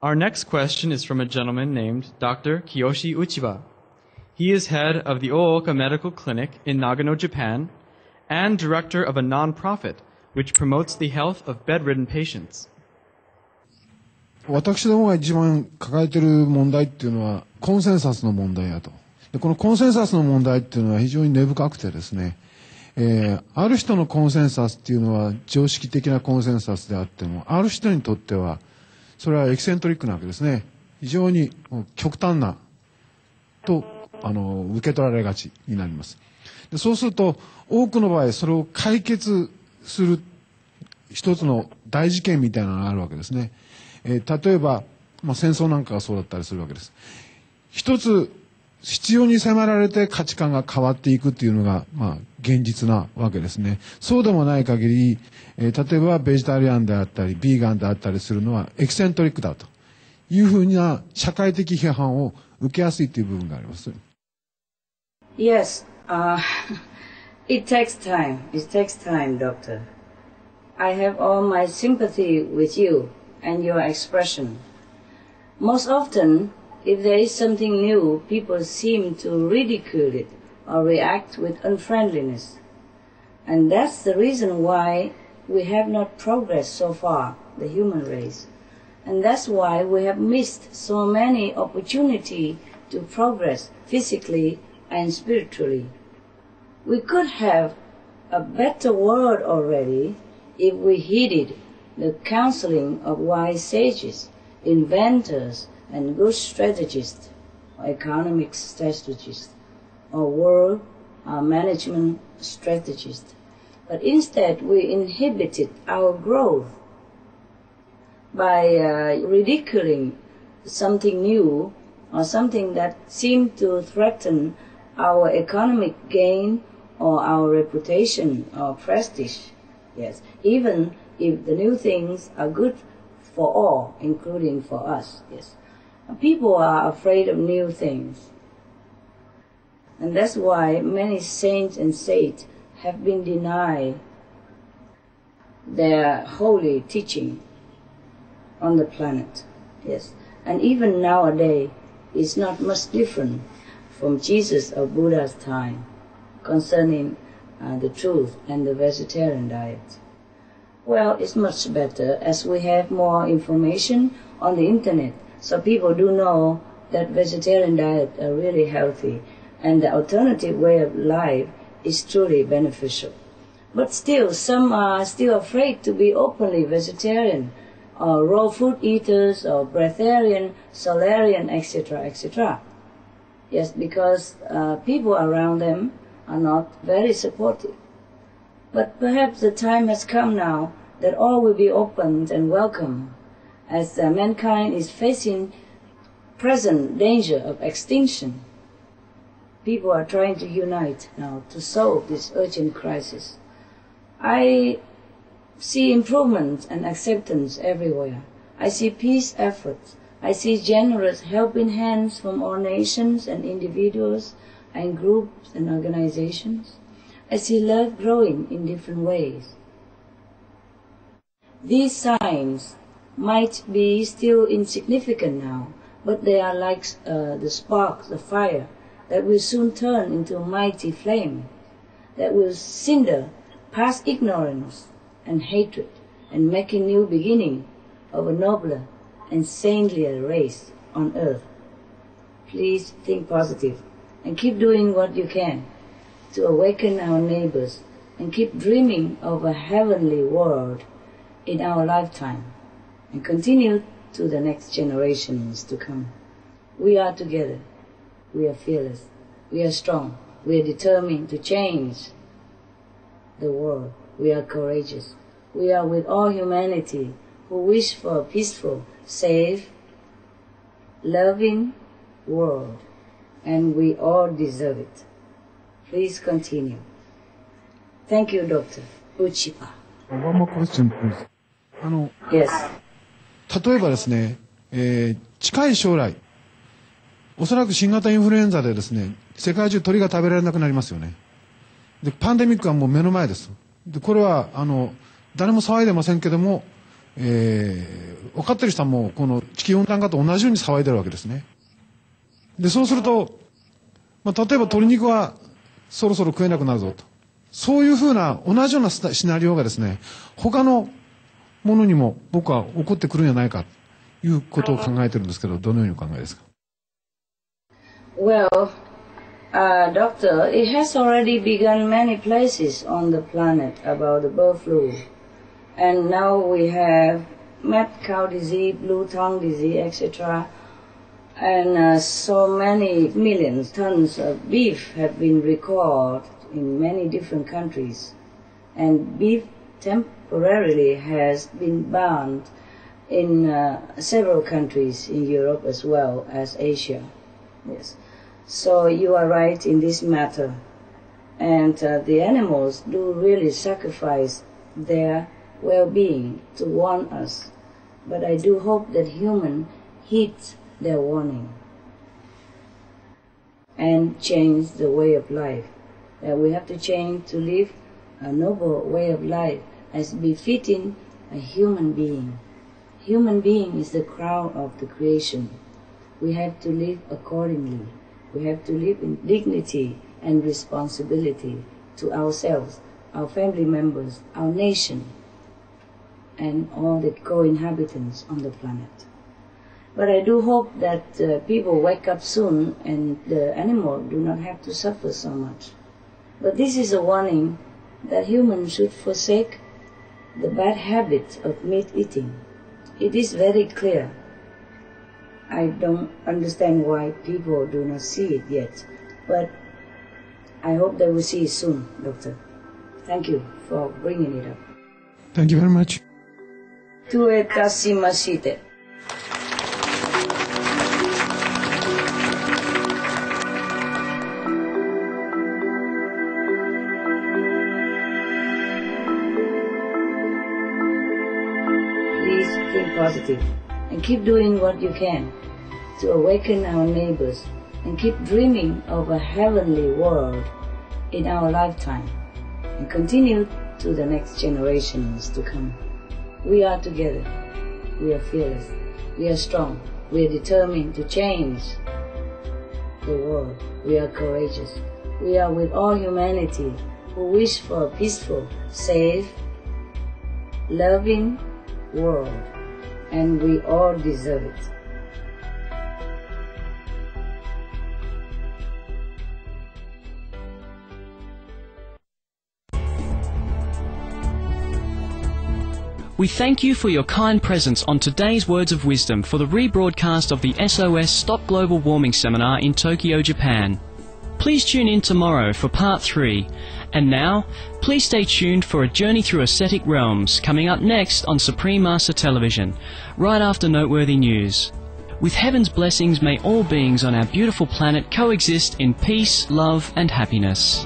Our next question is from a gentleman named Dr. Kiyoshi Uchiba. He is head of the Ooka Medical Clinic in Nagano, Japan, and director of a non-profit which promotes the health of bedridden patients. 私どもが一番抱えている問題っていうのはコンセンサスの問題だと。でこのコンセンサスの問題っていうのは非常に根深くてですね、ある人のコンセンサスっていうのは常識的なコンセンサスであっても、ある人にとってはそれはエキセントリックなわけですね。非常に極端なと受け取られがちになります。でそうすると多くの場合それを解決する一つの大事件みたいなのがあるわけですね。例えば、戦争なんかがそうだったりするわけです。一つ必要に迫られて価値観が変わっていくっていうのが、現実なわけですね。そうでもない限り、例えばベジタリアンであったりビーガンであったりするのはエキセントリックだというふうな社会的批判を受けやすいという部分があります。Yes, it takes time. It takes time, Doctor. I have all my sympathy with you and your expression. Most often, if there is something new, people seem to ridicule it or react with unfriendliness. And that's the reason why we have not progressed so far, the human race. And that's why we have missed so many opportunities to progress physically and spiritually. We could have a better world already if we heeded the counseling of wise sages, inventors, and good strategists, or economic strategists, or world management strategists. But instead, we inhibited our growth by ridiculing something new or something that seemed to threaten our economic gain or our reputation or prestige. Yes, even if the new things are good for all, including for us. Yes, people are afraid of new things, and that's why many saints and saints have been denied their holy teaching on the planet. Yes, and even nowadays, it's not much different from Jesus or Buddha's time concerning the truth and the vegetarian diet. Well, it's much better as we have more information on the internet, so people do know that vegetarian diet are really healthy and the alternative way of life is truly beneficial. But still, some are still afraid to be openly vegetarian, or raw food eaters, or breatharian, solarian, etc., etc. Yes, because people around them are not very supportive. But perhaps the time has come now that all will be opened and welcome, as mankind is facing present danger of extinction. People are trying to unite now to solve this urgent crisis. I see improvement and acceptance everywhere. I see peace efforts. I see generous helping hands from all nations and individuals and groups and organizations. I see love growing in different ways. These signs might be still insignificant now, but they are like the sparks of fire that will soon turn into a mighty flame, that will cinder past ignorance and hatred and make a new beginning of a nobler and saintlier race on earth. Please think positive and keep doing what you can to awaken our neighbors and keep dreaming of a heavenly world in our lifetime and continue to the next generations to come. We are together. We are fearless. We are strong. We are determined to change the world. We are courageous. We are with all humanity who wish for a peaceful, safe, loving world. And we all deserve it. Please continue. Thank you, Dr. Uchiba. One more question, please. Yes. 例えばですね、近い将来、おそらく新型インフルエンザでですね、世界中鳥が食べられなくなりますよね。で、パンデミックはもう目の前です。で、これは誰も騒いでませんけども、分かってる人はもうこの地球温暖化と同じように騒いでるわけですね。で、そうすると、例えば鶏肉はそろそろ食えなくなるぞと。そういうふうな同じようなシナリオがですね、他のものにも僕は起こってくるんじゃないかということを考えてるんですけど、どのようにお考えですか？ Well, Doctor, it has already begun many places on the planet about the bird flu. And now we have mad cow disease, blue tongue disease, etc. And so many millions tons of beef have been recalled in many different countries. And beef temporarily has been banned in several countries in Europe as well as Asia. Yes. So you are right in this matter. And the animals do really sacrifice their well-being to warn us. But I do hope that humans heed their warning and change the way of life. That we have to change to live a noble way of life as befitting a human being. Human being is the crown of the creation. We have to live accordingly. We have to live in dignity and responsibility to ourselves, our family members, our nation, and all the co-inhabitants on the planet. But I do hope that people wake up soon and the animals do not have to suffer so much. But this is a warning that humans should forsake the bad habit of meat eating. It is very clear. I don't understand why people do not see it yet, but I hope they will see it soon, Doctor. Thank you for bringing it up. Thank you very much. どういたしまして。Please think positive and keep doing what you can to awaken our neighbors and keep dreaming of a heavenly world in our lifetime and continue to the next generations to come. We are together. We are fearless. We are strong. We are determined to change the world. We are courageous. We are with all humanity who wish for a peaceful, safe, loving world. And we all deserve it. We thank you for your kind presence on today's Words of Wisdom for the rebroadcast of the SOS Stop Global Warming Seminar in Tokyo, Japan. Please tune in tomorrow for Part 3. And now, please stay tuned for a journey through ascetic realms coming up next on Supreme Master Television, right after Noteworthy News. With heaven's blessings, may all beings on our beautiful planet coexist in peace, love and happiness.